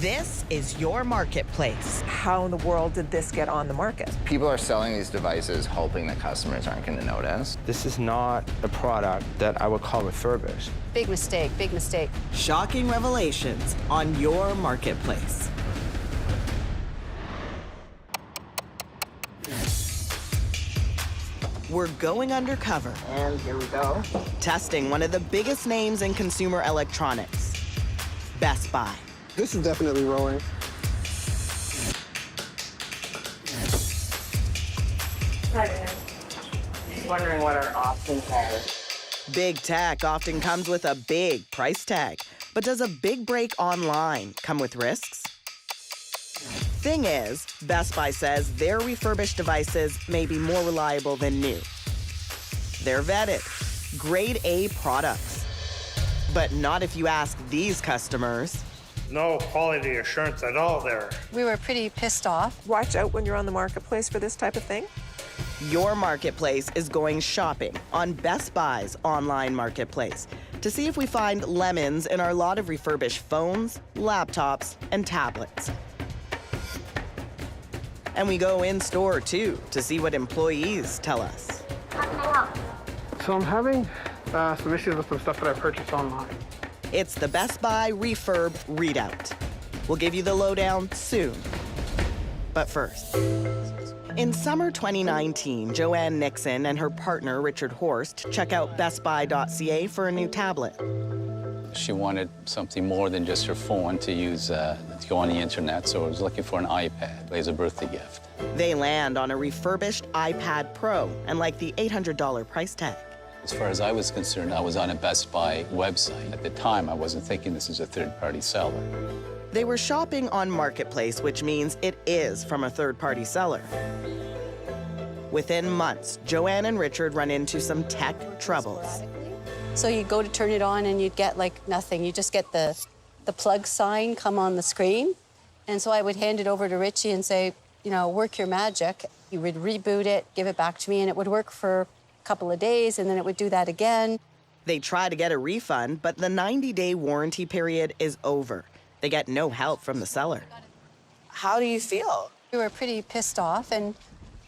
This is your marketplace. How in the world did this get on the market? People are selling these devices hoping that customers aren't going to notice. This is not a product that I would call refurbished. Big mistake, big mistake. Shocking revelations on your marketplace. We're going undercover. And here we go. Testing one of the biggest names in consumer electronics, Best Buy. This is definitely rolling. Wondering what our options are. Big tech often comes with a big price tag, but does a big break online come with risks? Thing is, Best Buy says their refurbished devices may be more reliable than new. They're vetted, grade A products. But not if you ask these customers. No quality assurance at all there. We were pretty pissed off. Watch out when you're on the marketplace for this type of thing. Your marketplace is going shopping on Best Buy's online marketplace to see if we find lemons in our lot of refurbished phones, laptops, and tablets. And we go in store too to see what employees tell us. So I'm having some issues with some stuff that I purchased online. It's the Best Buy Refurb Readout. We'll give you the lowdown soon. But first, in summer 2019, Joanne Nixon and her partner, Richard Horst, check out bestbuy.ca for a new tablet. She wanted something more than just her phone to use to go on the internet, so I was looking for an iPad as a birthday gift. They land on a refurbished iPad Pro and like the $800 price tag. As far as I was concerned, I was on a Best Buy website. At the time, I wasn't thinking this is a third-party seller. They were shopping on Marketplace, which means it is from a third-party seller. Within months, Joanne and Richard run into some tech troubles. So you'd go to turn it on and you'd get like nothing. You just get the plug sign come on the screen. And so I would hand it over to Richie and say, you know, work your magic. He would reboot it, give it back to me, and it would work for a couple of days, and then it would do that again. They try to get a refund, but the 90-day warranty period is over. They get no help from the seller. How do you feel? We were pretty pissed off and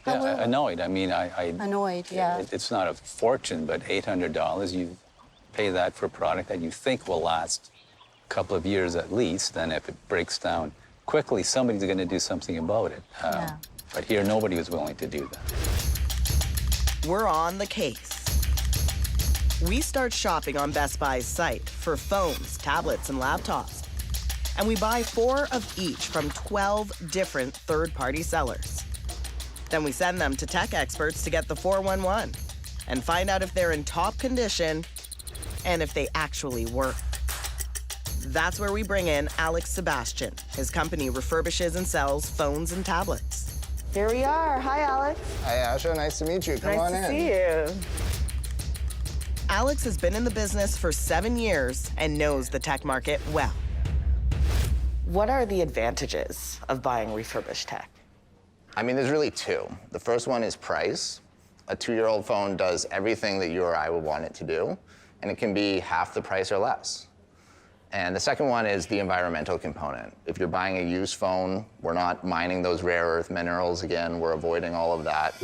Yeah, annoyed. I mean, annoyed, yeah. It's not a fortune, but $800, you pay that for a product that you think will last a couple of years at least, and if it breaks down quickly, somebody's going to do something about it. Yeah. But here, nobody was willing to do that. We're on the case. We start shopping on Best Buy's site for phones, tablets, and laptops. And we buy 4 of each from 12 different third-party sellers. Then we send them to tech experts to get the 411 and find out if they're in top condition and if they actually work. That's where we bring in Alex Sebastian. His company refurbishes and sells phones and tablets. Here we are. Hi, Alex. Hi, Asha. Nice to meet you. Come on in. Nice to see you. Alex has been in the business for 7 years and knows the tech market well. What are the advantages of buying refurbished tech? I mean, there's really 2. The first one is price. A 2-year-old phone does everything that you or I would want it to do, and it can be half the price or less. And the second one is the environmental component. If you're buying a used phone, we're not mining those rare earth minerals again. We're avoiding all of that.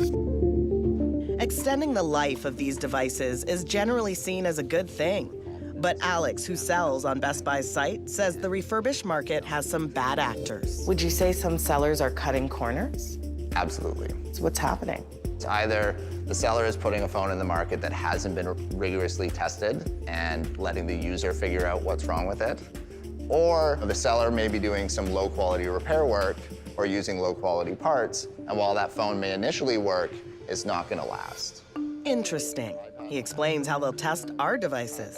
Extending the life of these devices is generally seen as a good thing. But Alex, who sells on Best Buy's site, says the refurbished market has some bad actors. Would you say some sellers are cutting corners? Absolutely. So what's happening? It's either the seller is putting a phone in the market that hasn't been rigorously tested and letting the user figure out what's wrong with it, or the seller may be doing some low-quality repair work or using low-quality parts, and while that phone may initially work, it's not going to last. Interesting. He explains how they'll test our devices.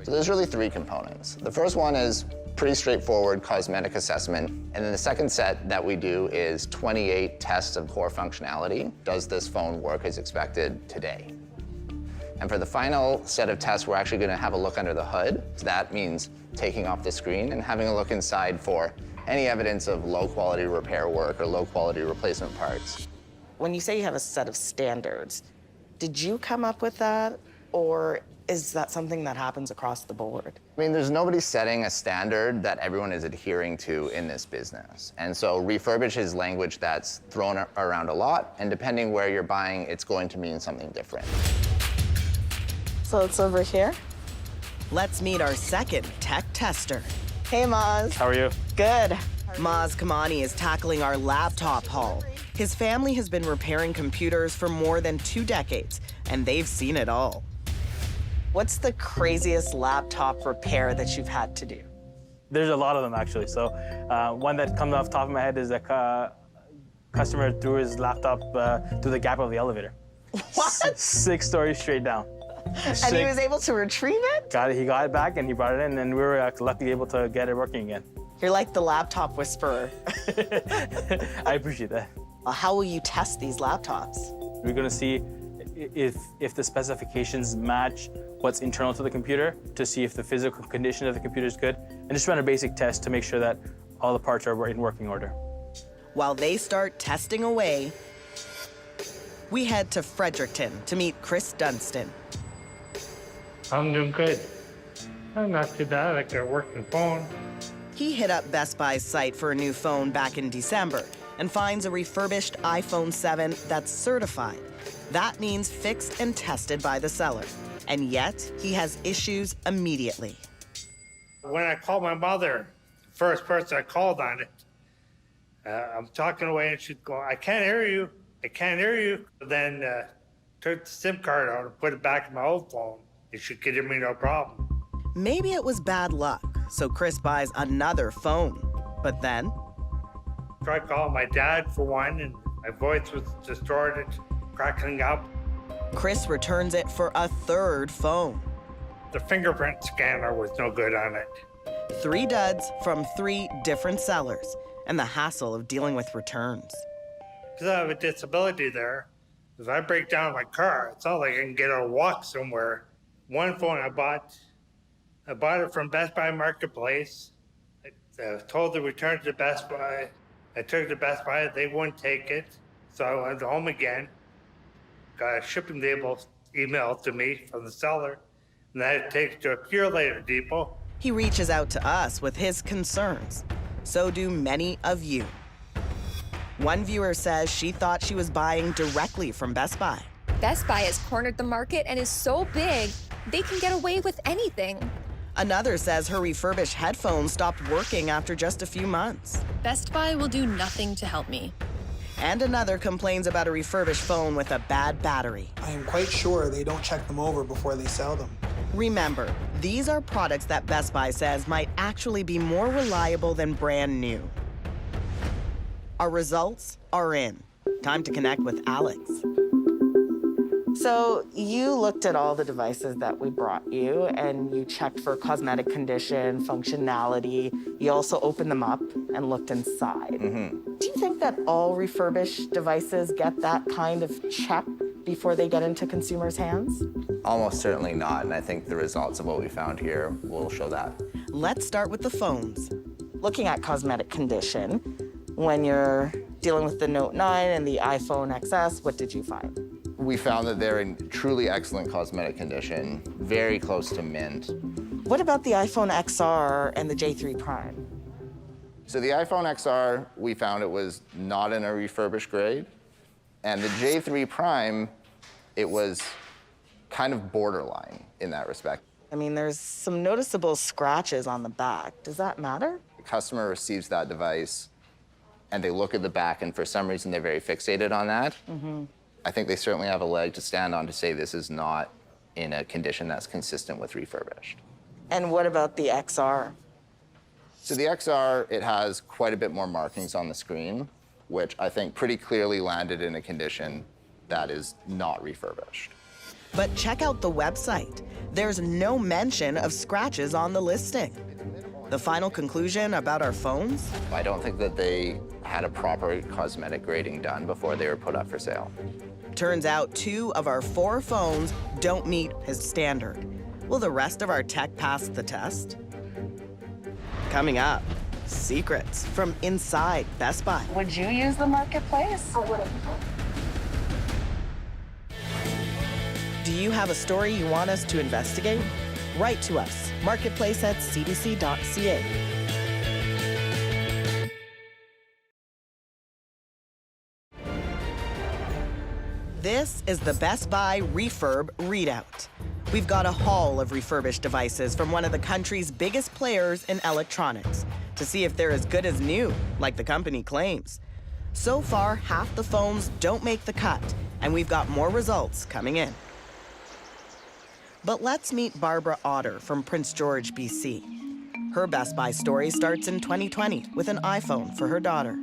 So there's really 3 components. The first one is pretty straightforward cosmetic assessment. And then the second set that we do is 28 tests of core functionality. Does this phone work as expected today? And for the final set of tests, we're actually going to have a look under the hood. So that means taking off the screen and having a look inside for any evidence of low-quality repair work or low-quality replacement parts. When you say you have a set of standards, did you come up with that, or is that something that happens across the board? I mean, there's nobody setting a standard that everyone is adhering to in this business. And so refurbish is language that's thrown around a lot, and depending where you're buying, it's going to mean something different. So it's over here. Let's meet our second tech tester. Hey, Maz. How are you? Good. Maz Kamani is tackling our laptop haul. His family has been repairing computers for more than 2 decades, and they've seen it all. What's the craziest laptop repair that you've had to do? There's a lot of them, actually. So one that comes off the top of my head is a customer threw his laptop through the gap of the elevator. What? 6 stories straight down. And he was able to retrieve it? He got it back, and he brought it in, and we were luckily able to get it working again. You're like the laptop whisperer. I appreciate that. How will you test these laptops? We're going to see if the specifications match what's internal to the computer, to see if the physical condition of the computer is good, and just run a basic test to make sure that all the parts are in working order. While they start testing away, we head to Fredericton to meet Chris Dunstan. I'm doing good. I'm not too bad. I got a working phone. He hit up Best Buy's site for a new phone back in December and finds a refurbished iPhone 7 that's certified. That means fixed and tested by the seller. And yet, he has issues immediately. When I called my mother, the first person I called on it, I'm talking away and she's going, I can't hear you. I can't hear you. Then took the SIM card out and put it back in my old phone. It should give me no problem. Maybe it was bad luck, so Chris buys another phone. But then, Tried calling my dad for one, and my voice was distorted, crackling up. Chris returns it for a third phone. The fingerprint scanner was no good on it. 3 duds from 3 different sellers, and the hassle of dealing with returns. Because I have a disability there, if I break down my car, it's not like I can get a walk somewhere. One phone I bought it from Best Buy Marketplace. I told to return to Best Buy. I took it to Best Buy, they wouldn't take it. So I went home again, got a shipping label emailed to me from the seller, and I had to take it to a Pure Later depot. He reaches out to us with his concerns. So do many of you. One viewer says she thought she was buying directly from Best Buy. Best Buy has cornered the market and is so big, they can get away with anything. Another says her refurbished headphones stopped working after just a few months. Best Buy will do nothing to help me. And another complains about a refurbished phone with a bad battery. I am quite sure they don't check them over before they sell them. Remember, these are products that Best Buy says might actually be more reliable than brand new. Our results are in. Time to connect with Alex. So you looked at all the devices that we brought you and you checked for cosmetic condition, functionality. You also opened them up and looked inside. Mm-hmm. Do you think that all refurbished devices get that kind of check before they get into consumers' hands? Almost certainly not, and I think the results of what we found here will show that. Let's start with the phones. Looking at cosmetic condition, when you're dealing with the Note 9 and the iPhone XS, what did you find? We found that they're in truly excellent cosmetic condition, very close to mint. What about the iPhone XR and the J3 Prime? So the iPhone XR, we found it was not in a refurbished grade. And the J3 Prime, it was kind of borderline in that respect. I mean, there's some noticeable scratches on the back. Does that matter? The customer receives that device and they look at the back, and for some reason they're very fixated on that. Mm-hmm. I think they certainly have a leg to stand on to say this is not in a condition that's consistent with refurbished. And what about the XR? So the XR, it has quite a bit more markings on the screen, which I think pretty clearly landed in a condition that is not refurbished. But check out the website. There's no mention of scratches on the listing. The final conclusion about our phones? I don't think that they had a proper cosmetic grading done before they were put up for sale. Turns out 2 of our 4 phones don't meet his standard. Will the rest of our tech pass the test? Coming up, secrets from inside Best Buy. Would you use the marketplace? Do you have a story you want us to investigate? Write to us, marketplace@cbc.ca. This is the Best Buy Refurb Readout. We've got a haul of refurbished devices from one of the country's biggest players in electronics to see if they're as good as new, like the company claims. So far, half the phones don't make the cut, and we've got more results coming in. But let's meet Barbara Otter from Prince George, BC. Her Best Buy story starts in 2020 with an iPhone for her daughter.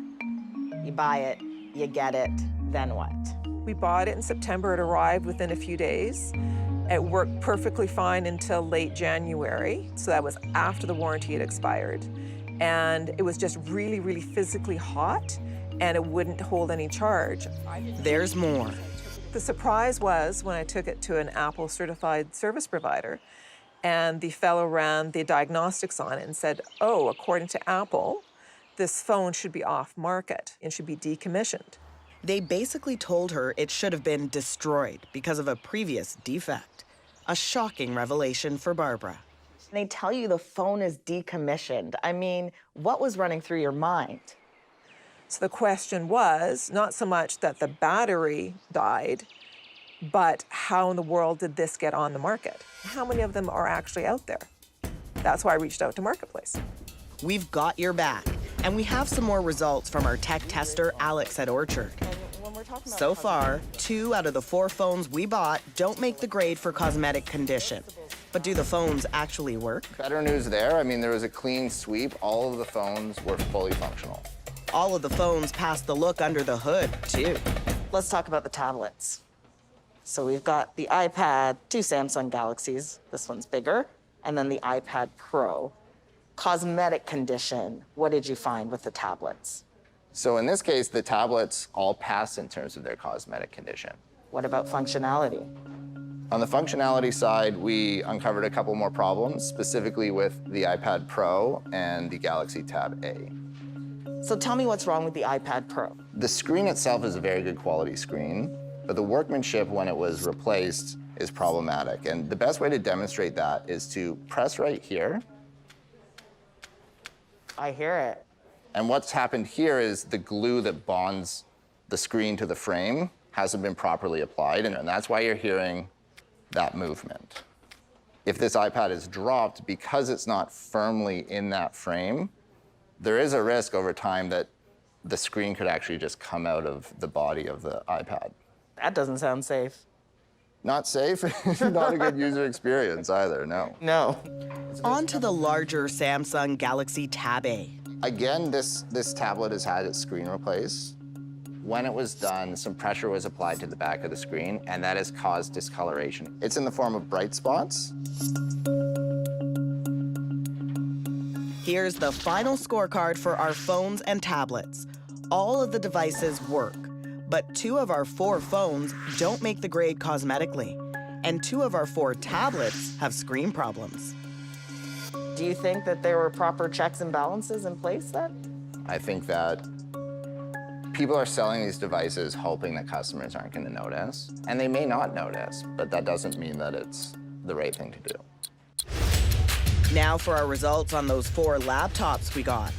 You buy it, you get it, then what? We bought it in September. It arrived within a few days. It worked perfectly fine until late January, so that was after the warranty had expired. And it was just really, really physically hot, and it wouldn't hold any charge. There's more. The surprise was when I took it to an Apple certified service provider, and the fellow ran the diagnostics on it and said, oh, according to Apple, this phone should be off market and should be decommissioned. They basically told her it should have been destroyed because of a previous defect. A shocking revelation for Barbara. They tell you the phone is decommissioned. I mean, what was running through your mind? So the question was not so much that the battery died, but how in the world did this get on the market? How many of them are actually out there? That's why I reached out to Marketplace. We've got your back, and we have some more results from our tech tester, Alex at Orchard. So far, 2 out of the 4 phones we bought don't make the grade for cosmetic condition. But do the phones actually work? Better news there. I mean, there was a clean sweep. All of the phones were fully functional. All of the phones passed the look under the hood, too. Let's talk about the tablets. So we've got the iPad, 2 Samsung Galaxies. This one's bigger. And then the iPad Pro. Cosmetic condition, what did you find with the tablets? So in this case, the tablets all pass in terms of their cosmetic condition. What about functionality? On the functionality side, we uncovered a couple more problems, specifically with the iPad Pro and the Galaxy Tab A. So tell me what's wrong with the iPad Pro. The screen itself is a very good quality screen, but the workmanship when it was replaced is problematic. And the best way to demonstrate that is to press right here. I hear it. And what's happened here is the glue that bonds the screen to the frame hasn't been properly applied, and that's why you're hearing that movement. If this iPad is dropped, because it's not firmly in that frame, there is a risk over time that the screen could actually just come out of the body of the iPad. That doesn't sound safe. Not safe, not a good user experience either, no. No. On to the larger Samsung Galaxy Tab A. Again, this tablet has had its screen replaced. When it was done, some pressure was applied to the back of the screen, and that has caused discoloration. It's in the form of bright spots. Here's the final scorecard for our phones and tablets. All of the devices work, but 2 of our 4 phones don't make the grade cosmetically, and 2 of our 4 tablets have screen problems. Do you think that there were proper checks and balances in place then? I think that people are selling these devices hoping that customers aren't going to notice, and they may not notice, but that doesn't mean that it's the right thing to do. Now for our results on those 4 laptops we got.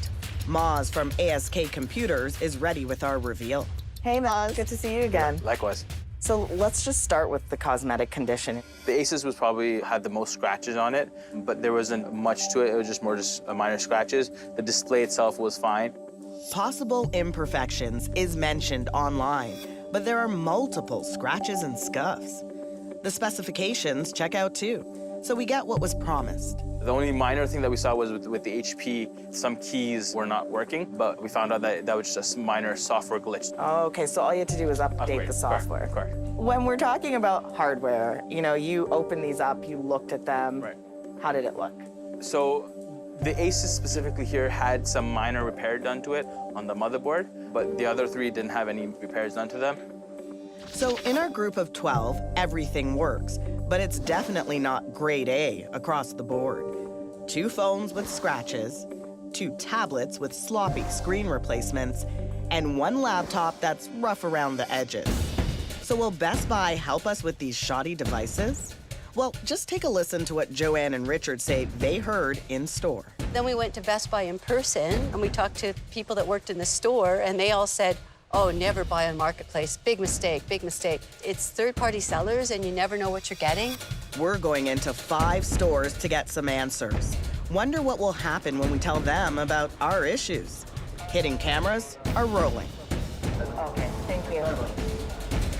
Maz from ASK Computers is ready with our reveal. Hey, Maz, good to see you again. Likewise. So let's just start with the cosmetic condition. The Asus was probably had the most scratches on it, but there wasn't much to it. It was just more minor scratches. The display itself was fine. Possible imperfections is mentioned online, but there are multiple scratches and scuffs. The specifications check out too, so we get what was promised. The only minor thing that we saw was with the HP, some keys were not working, but we found out that that was just a minor software glitch. Oh, okay, so all you had to do was update the software. Correct. When we're talking about hardware, you know, you opened these up, you looked at them. Right. How did it look? So the Asus specifically here had some minor repair done to it on the motherboard, but the other 3 didn't have any repairs done to them. So in our group of 12, everything works, but it's definitely not grade A across the board. 2 phones with scratches, 2 tablets with sloppy screen replacements, and 1 laptop that's rough around the edges. So will Best Buy help us with these shoddy devices? Well, just take a listen to what Joanne and Richard say they heard in store. Then we went to Best Buy in person, and we talked to people that worked in the store, and they all said, oh, never buy on Marketplace. Big mistake, big mistake. It's third-party sellers, and you never know what you're getting. We're going into 5 stores to get some answers. Wonder what will happen when we tell them about our issues. Hidden cameras are rolling. Okay, thank you.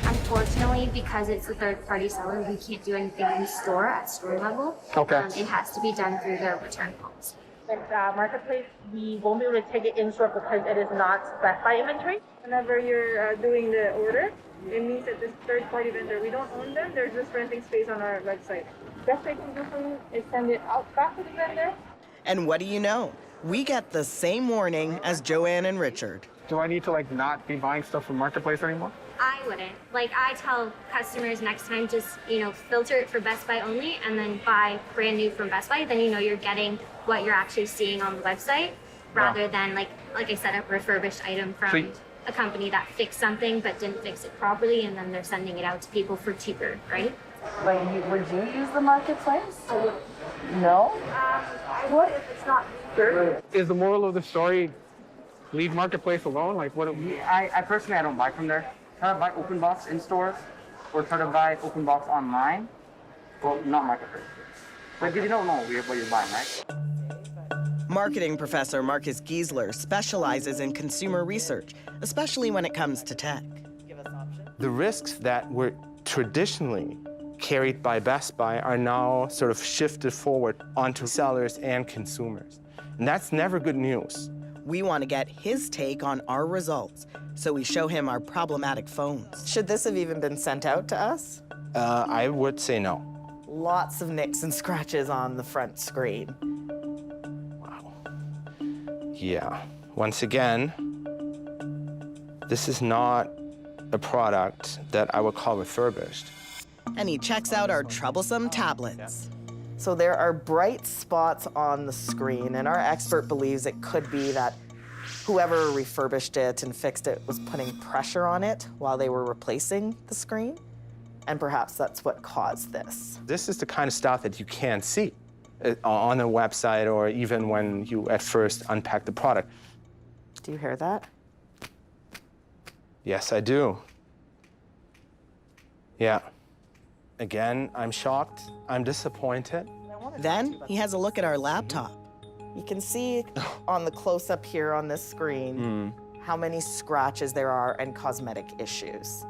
Unfortunately, because it's a third-party seller, we can't do anything in store at store level. Okay. It has to be done through the return policy. With Marketplace, we won't be able to take it in store because it is not Best Buy inventory. Whenever you're doing the order, it means that this third-party vendor, we don't own them, they're just renting space on our website. Best they can do for you is send it out back to the vendor. And what do you know? We get the same warning as Joanne and Richard. Do I need to not be buying stuff from Marketplace anymore? I wouldn't. I tell customers next time, just, filter it for Best Buy only and then buy brand new from Best Buy. Then you're getting what you're actually seeing on the website rather than, like I said, a refurbished item from a company that fixed something but didn't fix it properly, and then they're sending it out to people for cheaper, right? Would you use the Marketplace? No? I would if it's not sure. Is the moral of the story leave Marketplace alone? I personally, I don't buy from there. Try to buy open box in stores or try to buy open box online. Well, not Marketplace. Because you don't know what you're buying, right? Marketing professor Marcus Giesler specializes in consumer research, especially when it comes to tech. The risks that were traditionally carried by Best Buy are now sort of shifted forward onto sellers and consumers. And that's never good news. We want to get his take on our results, so we show him our problematic phones. Should this have even been sent out to us? I would say no. Lots of nicks and scratches on the front screen. Wow. Yeah. Once again, this is not a product that I would call refurbished. And he checks out our troublesome tablets. So there are bright spots on the screen, and our expert believes it could be that whoever refurbished it and fixed it was putting pressure on it while they were replacing the screen, and perhaps that's what caused this. This is the kind of stuff that you can't see on a website or even when you at first unpack the product. Do you hear that? Yes, I do. Yeah. Again, I'm shocked, I'm disappointed. Then he has a look at our laptop. You can see on the close-up here on this screen how many scratches there are and cosmetic issues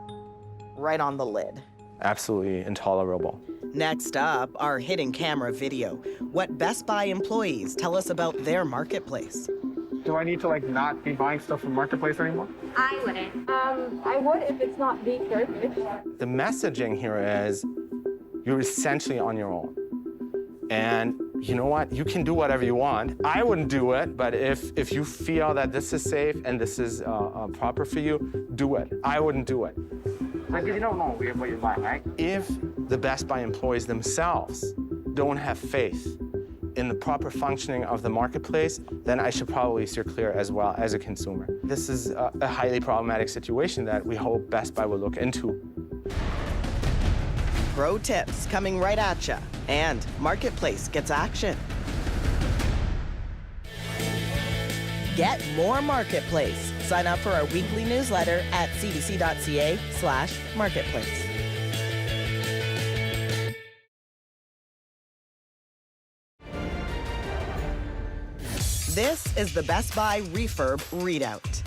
right on the lid. Absolutely intolerable. Next up, our hidden camera video. What Best Buy employees tell us about their marketplace. Do I need to not be buying stuff from Marketplace anymore? I wouldn't. I would if it's not being refurbished. The messaging here is you're essentially on your own. And you know what? You can do whatever you want. I wouldn't do it, but if you feel that this is safe and this is proper for you, do it. I wouldn't do it. Because you don't know what you're buying, right? If the Best Buy employees themselves don't have faith in the proper functioning of the marketplace, then I should probably steer clear as well as a consumer. This is a highly problematic situation that we hope Best Buy will look into. Pro tips coming right at ya, and Marketplace gets action. Get more Marketplace. Sign up for our weekly newsletter at cbc.ca/marketplace. This is the Best Buy Refurb Readout.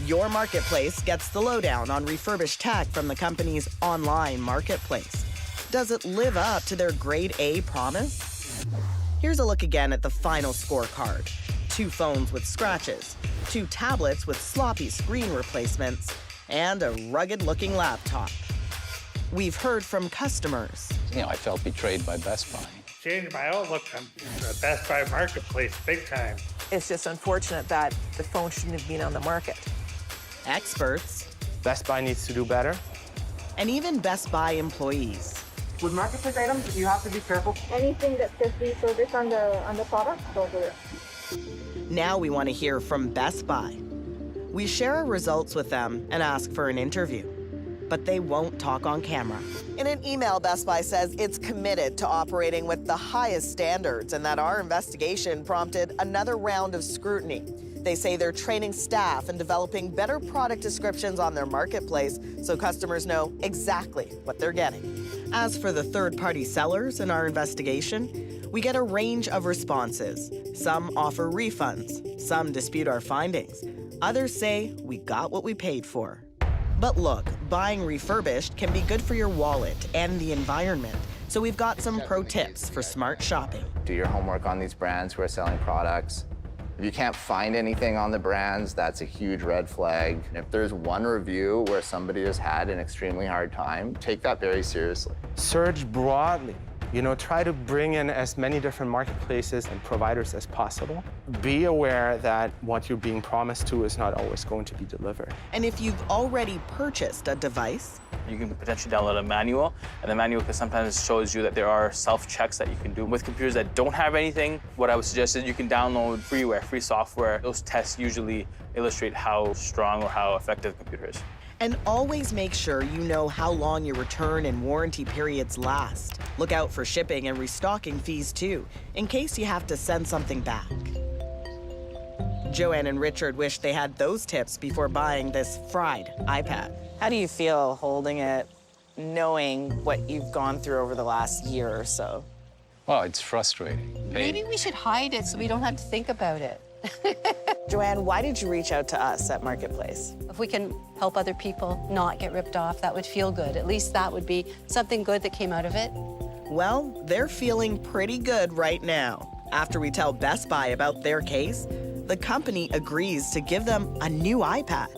Your marketplace gets the lowdown on refurbished tech from the company's online marketplace. Does it live up to their grade A promise? Here's a look again at the final scorecard. 2 phones with scratches, 2 tablets with sloppy screen replacements, and a rugged-looking laptop. We've heard from customers. I felt betrayed by Best Buy. Changed my outlook on the Best Buy marketplace big time. It's just unfortunate that the phone shouldn't have been on the market. Experts. Best Buy needs to do better. And even Best Buy employees. With Marketplace items, you have to be careful. Anything that says refurbished on the product, don't do it. Now we want to hear from Best Buy. We share our results with them and ask for an interview. but they won't talk on camera. In an email, Best Buy says it's committed to operating with the highest standards and that our investigation prompted another round of scrutiny. They say they're training staff and developing better product descriptions on their marketplace so customers know exactly what they're getting. As for the third-party sellers in our investigation, we get a range of responses. Some offer refunds, some dispute our findings. Others say we got what we paid for. But look, buying refurbished can be good for your wallet and the environment. So we've got some pro tips for smart shopping. Do your homework on these brands who are selling products. If you can't find anything on the brands, that's a huge red flag. If there's one review where somebody has had an extremely hard time, take that very seriously. Search broadly. You know, try to bring in as many different marketplaces and providers as possible. Be aware that what you're being promised to is not always going to be delivered. And if you've already purchased a device, you can potentially download a manual, and the manual sometimes shows you that there are self-checks that you can do. With computers that don't have anything, what I would suggest is you can download freeware, free software. Those tests usually illustrate how strong or how effective the computer is. And always make sure you know how long your return and warranty periods last. Look out for shipping and restocking fees too, in case you have to send something back. Joanne and Richard wish they had those tips before buying this fried iPad. How do you feel holding it, knowing what you've gone through over the last year or so? Well, it's frustrating. Maybe we should hide it so we don't have to think about it. Joanne, why did you reach out to us at Marketplace? If we can help other people not get ripped off, that would feel good. At least that would be something good that came out of it. Well, they're feeling pretty good right now. After we tell Best Buy about their case, the company agrees to give them a new iPad.